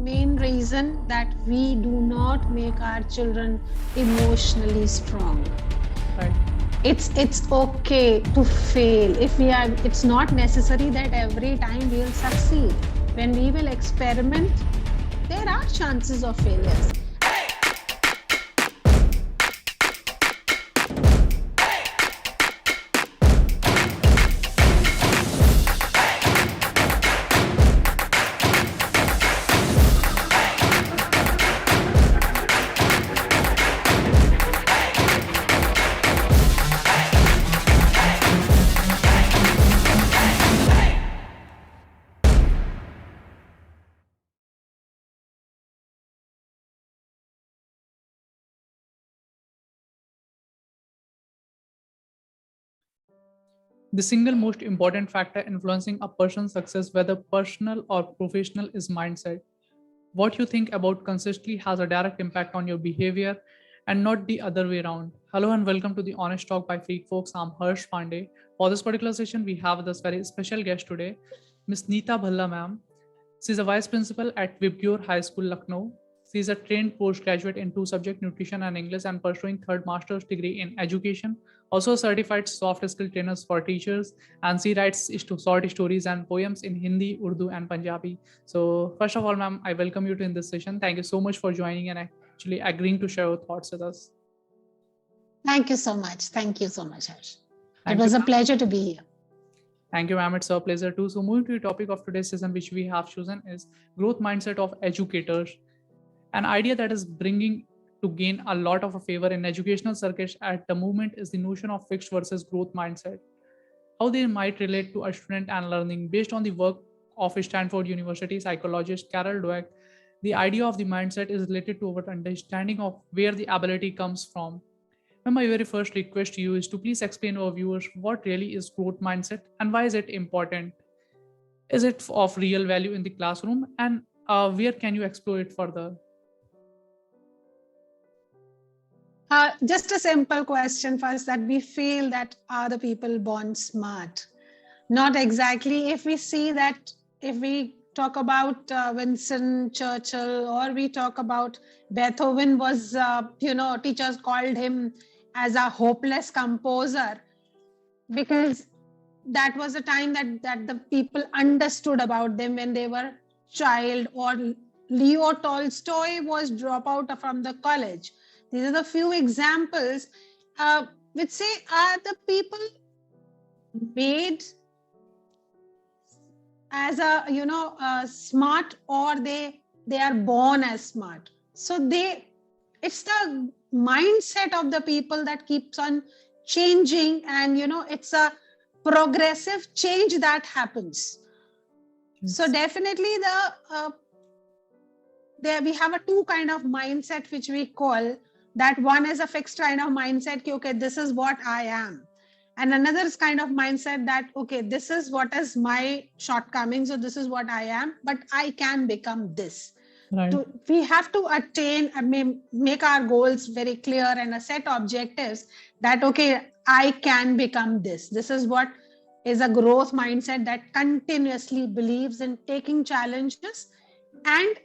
main reason that we do not make our children emotionally strong. Right. It's okay to fail. It's not necessary that every time we'll succeed. When we will experiment, there are chances of failures. The single most important factor influencing a person's success, whether personal or professional, is mindset. What you think about consistently has a direct impact on your behavior and not the other way around. Hello and welcome to the Honest Talk by Freak Folks. I'm Harsh Pandey. For this particular session, we have this very special guest today, Miss Neeta Bhalla ma'am. She's a vice principal at Vibgyor High School, Lucknow. She is a trained postgraduate in two subjects, nutrition and English, and pursuing third master's degree in education. Also a certified soft skill trainers for teachers, and she writes short stories and poems in Hindi, Urdu, and Punjabi. So first of all, ma'am, I welcome you to in this session. Thank you so much for joining and actually agreeing to share your thoughts with us. Thank you so much. Thank you so much, Harsh. Thank It was you. a pleasure to be here. Thank you, ma'am. It's a pleasure too. So moving to the topic of today's session, which we have chosen, is growth mindset of educators. An idea that is bringing to gain a lot of a favor in educational circuits at the moment is the notion of fixed versus growth mindset. How they might relate to a student and learning. Based on the work of Stanford University psychologist Carol Dweck, the idea of the mindset is related to our understanding of where the ability comes from. And my very first request to you is to please explain to our viewers what really is growth mindset and why is it important? Is it of real value in the classroom, and where can you explore it further? Just a simple question first, that we feel that are the people born smart? Not exactly. If we see that, if we talk about Winston Churchill, or we talk about Beethoven, was, teachers called him as a hopeless composer, because that was a time that the people understood about them when they were child. Or Leo Tolstoy was dropped out from the college. These are the few examples which say, are the people made as a smart, or they are born as smart? So it's the mindset of the people that keeps on changing, and it's a progressive change that happens. So definitely we have a two kind of mindset which we call that. One is a fixed kind of mindset, okay, this is what I am. And another is kind of mindset that, okay, this is what is my shortcomings, so this is what I am, but I can become this. Right. We have to attain, make our goals very clear and set objectives that, okay, I can become this. This is what is a growth mindset that continuously believes in taking challenges and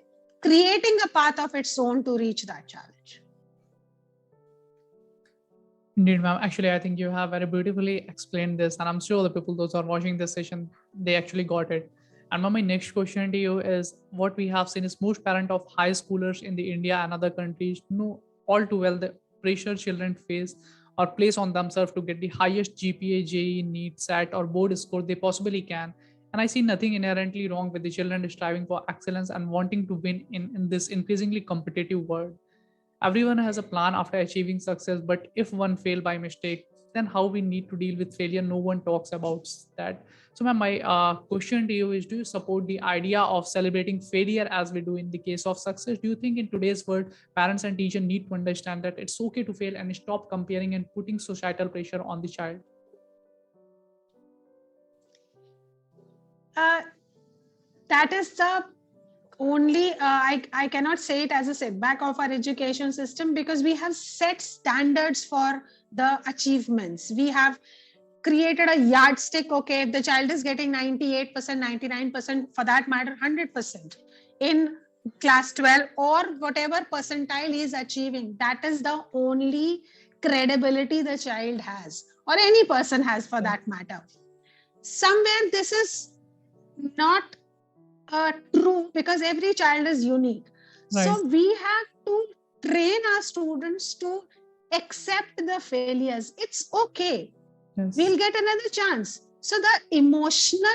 creating a path of its own to reach that challenge. Indeed, ma'am. Actually, I think you have very beautifully explained this, and I'm sure the people those who are watching this session, they actually got it. And ma'am, my next question to you is: what we have seen is most parents of high schoolers in the India and other countries know all too well the pressure children face or place on themselves to get the highest GPA, JEE, NEET, SAT, or board score they possibly can. And I see nothing inherently wrong with the children striving for excellence and wanting to win in this increasingly competitive world. Everyone has a plan after achieving success, but if one fail by mistake, then how we need to deal with failure, no one talks about that. So ma'am, my question to you is, do you support the idea of celebrating failure as we do in the case of success? Do you think in today's world, parents and teachers need to understand that it's okay to fail and stop comparing and putting societal pressure on the child? That is the only, I cannot say it as a setback of our education system, because we have set standards for the achievements. We have created a yardstick. Okay, if the child is getting 98%, 99%, for that matter, 100% in class 12 or whatever percentile he is achieving, that is the only credibility the child has, or any person has for that matter. Somewhere this is not true, because every child is unique. Right. So we have to train our students to accept the failures. It's okay. Yes. We'll get another chance. So the emotional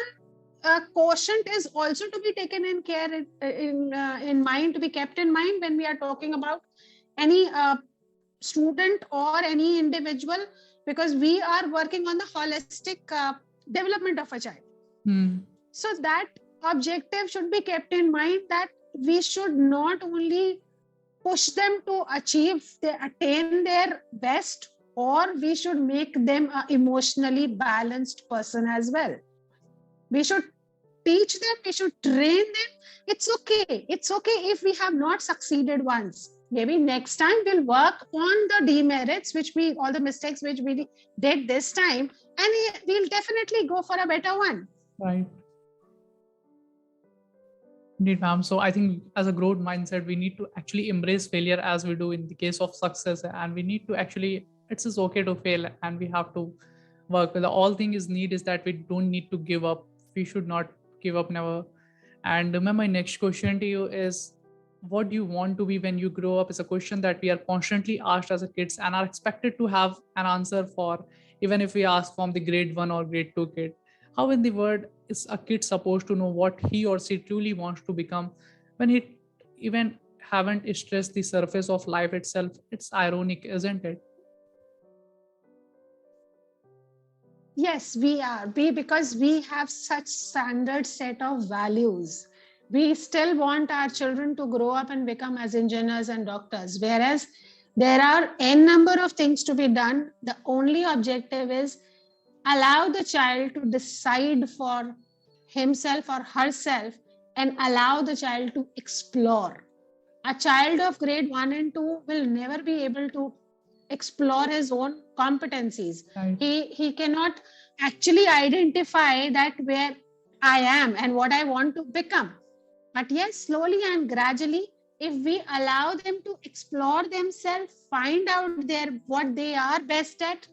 quotient is also to be taken in care, in mind, to be kept in mind when we are talking about any student or any individual, because we are working on the holistic development of a child. So that objective should be kept in mind, that we should not only push them to attain their best, or we should make them an emotionally balanced person as well. We should teach them, we should train them. It's okay. It's okay if we have not succeeded once. Maybe next time we'll work on the demerits, all the mistakes which we did this time, and we'll definitely go for a better one. Right. Indeed, ma'am. So I think as a growth mindset, we need to actually embrace failure as we do in the case of success. And we need to actually, it's just okay to fail, and we have to work. The all thing is need is that we don't need to give up. We should not give up, never. And ma'am, my next question to you is, what do you want to be when you grow up? Is a question that we are constantly asked as a kids and are expected to have an answer for, even if we ask from the grade 1 or grade 2 kid. How in the world is a kid supposed to know what he or she truly wants to become when he even haven't stressed the surface of life itself? It's ironic, isn't it? Yes, we are. Because we have such standard set of values. We still want our children to grow up and become as engineers and doctors, whereas there are n number of things to be done. The only objective is allow the child to decide for himself or herself, and allow the child to explore. A child of grade 1 and 2 will never be able to explore his own competencies. Right. He cannot actually identify that where I am and what I want to become. But yes, slowly and gradually, if we allow them to explore themselves, find out what they are best at,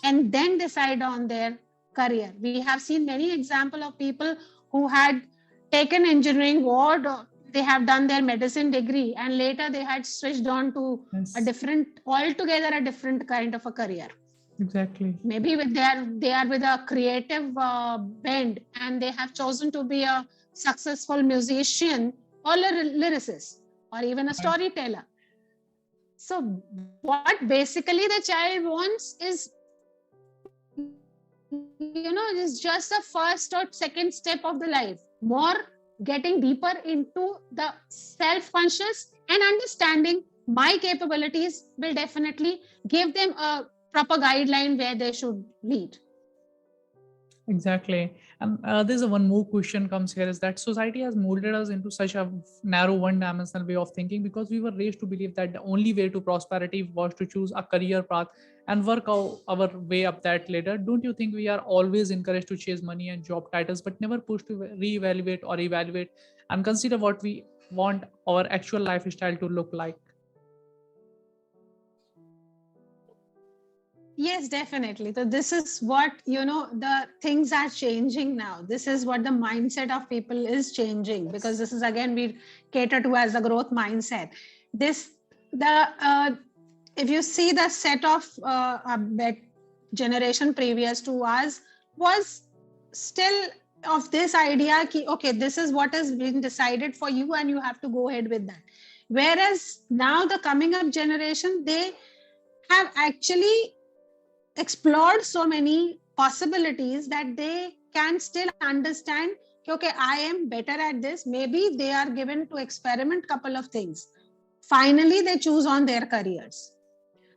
and then decide on their career. We have seen many examples of people who had taken engineering, or they have done their medicine degree, and later they had switched on to altogether a different kind of a career. Exactly. Maybe they are with a creative bend, and they have chosen to be a successful musician or lyricist, or even a storyteller. So what basically the child wants is, is just the first or second step of the life, more getting deeper into the self-conscious and understanding my capabilities will definitely give them a proper guideline where they should lead. Exactly. And there's one more question comes here, is that society has molded us into such a narrow one-dimensional way of thinking, because we were raised to believe that the only way to prosperity was to choose a career path and work our way up that ladder. Don't you think we are always encouraged to chase money and job titles, but never pushed to reevaluate or evaluate and consider what we want our actual lifestyle to look like? Yes, definitely. So this is what, the things are changing now. This is what the mindset of people is changing, because this is, again, we cater to as a growth mindset. If you see the set of generation previous to us was still of this idea, okay, this is what has been decided for you and you have to go ahead with that. Whereas now the coming up generation, they have actually explored so many possibilities that they can still understand, okay, I am better at this. Maybe they are given to experiment couple of things. Finally, they choose on their careers.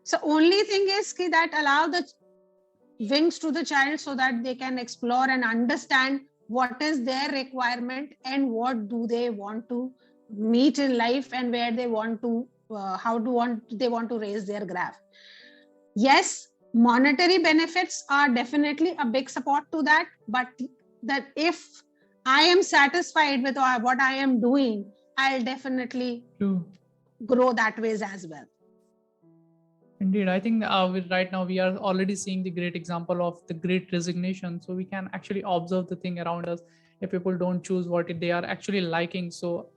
So only thing is that allow the wings to the child so that they can explore and understand what is their requirement and what do they want to meet in life, and where they want to, they want to raise their graph. Yes, monetary benefits are definitely a big support to that, but that if I am satisfied with what I am doing, I'll definitely True. grow that ways as well. Indeed, I think right now we are already seeing the great example of the great resignation. So we can actually observe the thing around us. If people don't choose what they are actually liking, so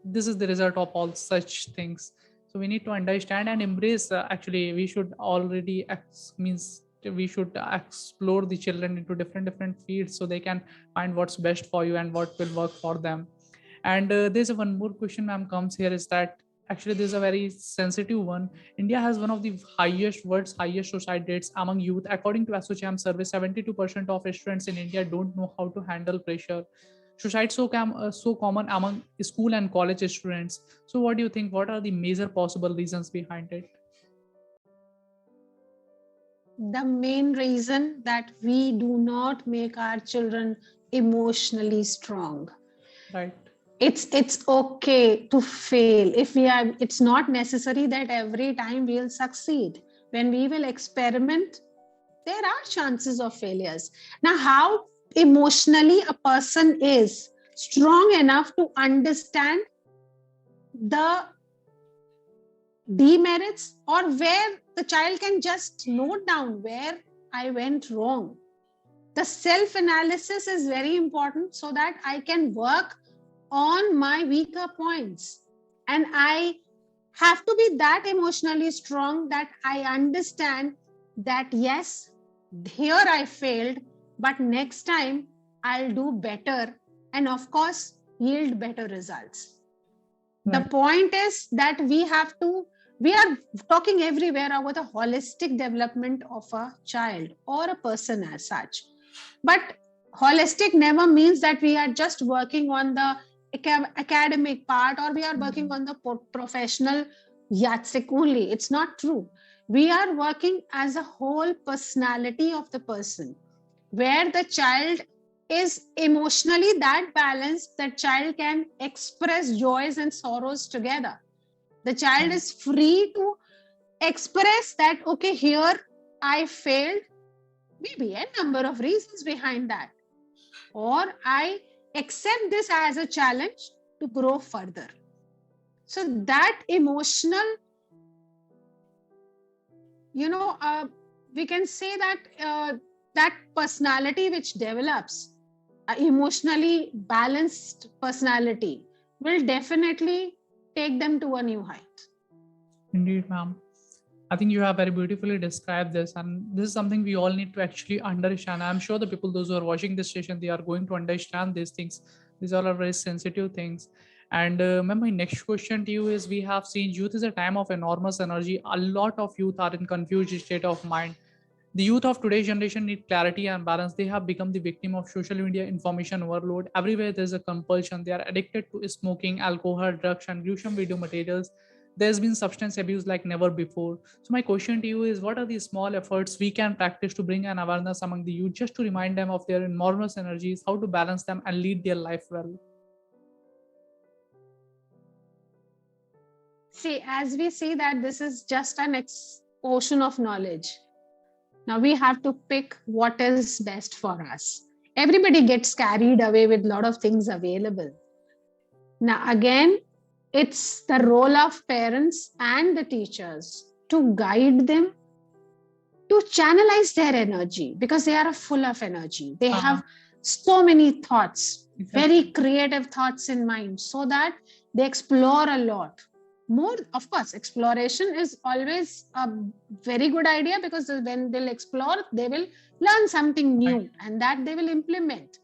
this is the result of all such things. So we need to understand and embrace. Actually, we should already means we should explore the children into different fields so they can find what's best for you and what will work for them. And there's a one more question, ma'am, comes here is that actually there's a very sensitive one. India has one of the world's highest suicide rates among youth. According to ASSOCHAM survey, 72% of students in India don't know how to handle pressure. Suicide so common among school and college students. So, what do you think? What are the major possible reasons behind it? The main reason that we do not make our children emotionally strong. Right. It's okay to fail. If we are, it's not necessary that every time we'll succeed. When we will experiment, there are chances of failures. Now, how emotionally a person is strong enough to understand the demerits, or where the child can just note down where I went wrong. The self-analysis is very important so that I can work on my weaker points. And I have to be that emotionally strong that I understand that yes, here I failed, but next time I'll do better and of course yield better results. Right. The point is that we are talking everywhere about the holistic development of a child or a person as such. But holistic never means that we are just working on the academic part or we are working on the professional yardstick only. It's not true. We are working as a whole personality of the person, where the child is emotionally that balanced that child can express joys and sorrows together. The child is free to express that, okay, here I failed, maybe a number of reasons behind that, or I accept this as a challenge to grow further. So that emotional, we can say that that personality which develops, emotionally balanced personality, will definitely take them to a new height. Indeed, ma'am. I think you have very beautifully described this, and this is something we all need to actually understand. I'm sure the people, those who are watching this session, they are going to understand these things. These all are very sensitive things. And ma'am, my next question to you is: we have seen youth is a time of enormous energy. A lot of youth are in confused state of mind. The youth of today's generation need clarity and balance. They have become the victim of social media information overload. Everywhere there's a compulsion. They are addicted to smoking, alcohol, drugs, and gruesome video materials. There's been substance abuse like never before. So my question to you is, what are the small efforts we can practice to bring an awareness among the youth, just to remind them of their enormous energies, how to balance them and lead their life well? See, as we see that this is just an ocean of knowledge. Now we have to pick what is best for us. Everybody gets carried away with a lot of things available. Now again, it's the role of parents and the teachers to guide them, to channelize their energy, because they are full of energy. They have so many thoughts, very creative thoughts in mind, so that they explore a lot. More, of course, exploration is always a very good idea, because when they'll explore, they will learn something new and that they will implement.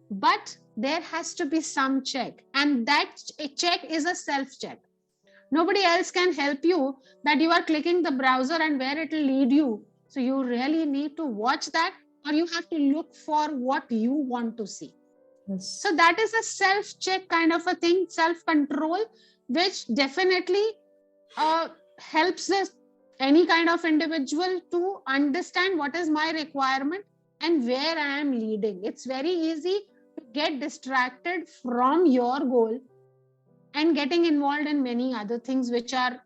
But there has to be some check, and that check is a self-check. Nobody else can help you that you are clicking the browser and where it will lead you. So you really need to watch that, or you have to look for what you want to see. Yes. So that is a self-check kind of a thing, self-control, which definitely helps any kind of individual to understand what is my requirement and where I am leading. It's very easy to get distracted from your goal and getting involved in many other things which are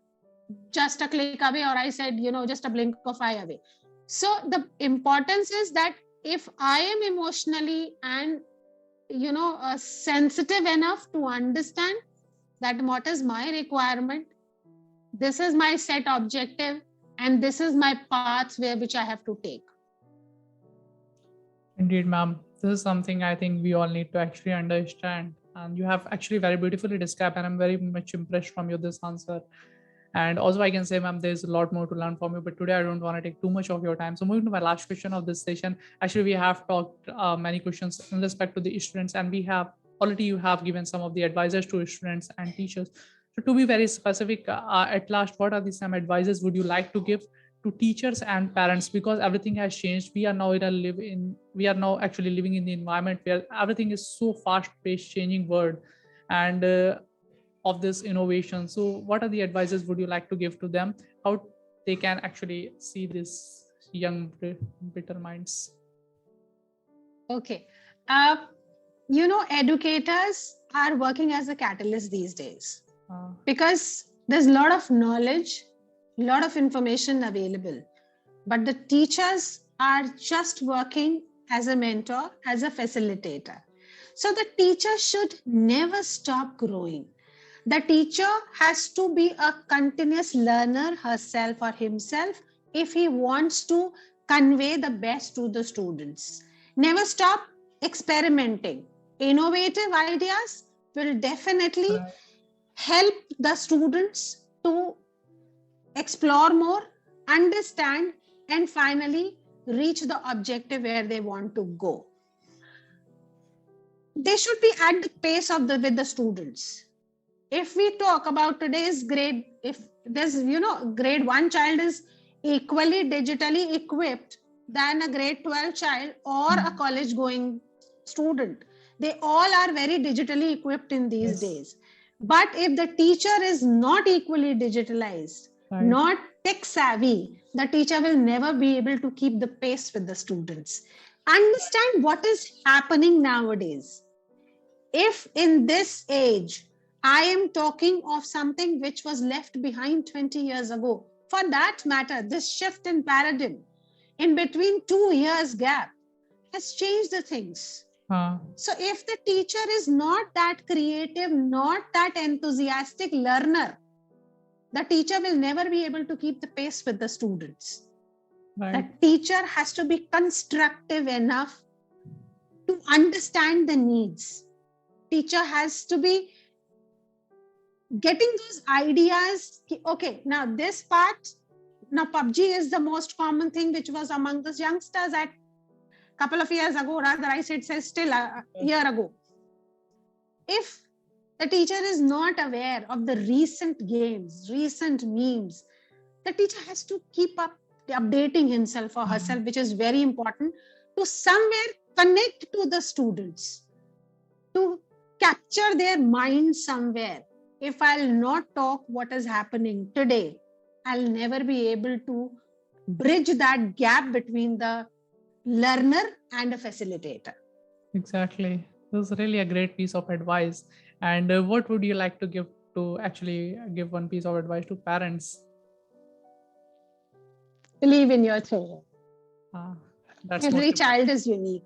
just a click away, or I said, just a blink of eye away. So the importance is that if I am emotionally and sensitive enough to understand that what is my requirement, this is my set objective, and this is my path which I have to take. Indeed, ma'am. This is something I think we all need to actually understand. And you have actually very beautifully described, and I'm very much impressed from you this answer. And also, I can say, ma'am, there's a lot more to learn from you, but today I don't want to take too much of your time. So, moving to my last question of this session, actually, we have talked many questions in respect to the students, and we have already you have given some of the advices to students and teachers. So, to be very specific, at last, what are the some advices would you like to give to teachers and parents? Because everything has changed. We are now actually living in the environment where everything is so fast-paced, changing world, and of this innovation. So what are the advices would you like to give to them, how they can actually see this young bitter minds? Okay. Educators are working as a catalyst these days because there's a lot of knowledge, a lot of information available, but the teachers are just working as a mentor, as a facilitator. So the teacher should never stop growing. The teacher has to be a continuous learner herself or himself if he wants to convey the best to the students. Never stop experimenting. Innovative ideas will definitely help the students to explore more, understand, and finally reach the objective where they want to go. They should be at the pace of with the students. If we talk about today's grade, if there's, grade 1 child is equally digitally equipped than a grade 12 child or a college going student. They all are very digitally equipped in these days. But if the teacher is not equally digitalized, not tech savvy, the teacher will never be able to keep the pace with the students. Understand what is happening nowadays. If in this age, I am talking of something which was left behind 20 years ago. For that matter, this shift in paradigm in between 2 years gap has changed the things. So if the teacher is not that creative, not that enthusiastic learner, the teacher will never be able to keep the pace with the students. The teacher has to be constructive enough to understand the needs. Teacher has to be getting those ideas. Okay, now this part, now PUBG is the most common thing which was among the youngsters at a couple of years ago, rather I said still a year ago. If the teacher is not aware of the recent games, recent memes, the teacher has to keep up updating himself or herself, which is very important, to somewhere connect to the students, to capture their mind somewhere. If I'll not talk what is happening today, I'll never be able to bridge that gap between the learner and a facilitator. Exactly. This is really a great piece of advice. And what would you like to give one piece of advice to parents? Believe in your children. That's every child is unique.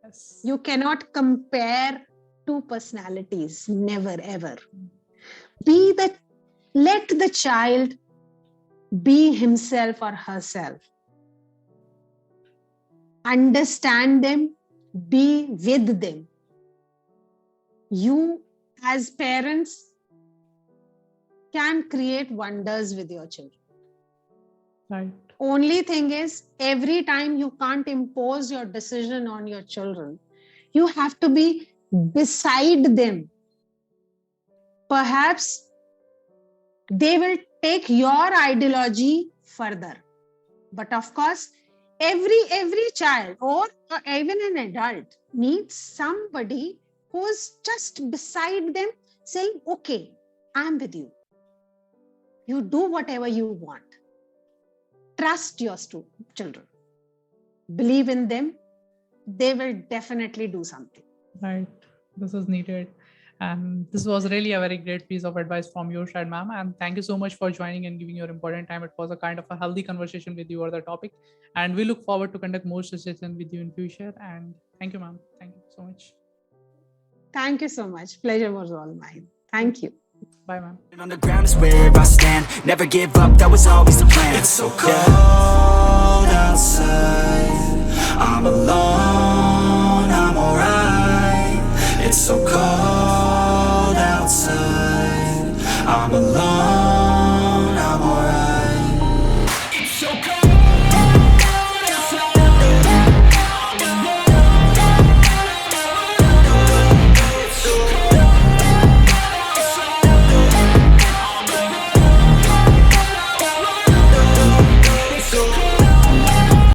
Yes. You cannot compare two personalities, never ever. Let the child be himself or herself. Understand them, be with them. You as parents can create wonders with your children. Right. Only thing is, every time you can't impose your decision on your children. You have to be beside them. Perhaps they will take your ideology further. But of course, every child or even an adult needs somebody who is just beside them saying, okay, I'm with you. You do whatever you want. Trust your children. Believe in them. They will definitely do something. Right. This is needed. And this was really a very great piece of advice from your side, ma'am. And thank you so much for joining and giving your important time. It was a kind of a healthy conversation with you on the topic. And we look forward to conduct more sessions with you in future. And thank you, ma'am. Thank you so much. Thank you so much. Pleasure was all mine. Thank you. Bye, ma'am. On the ground is where I stand. Never give up, that was always the plan. It's so cold outside, I'm alone, I'm alright. It's so cold outside, I'm alone.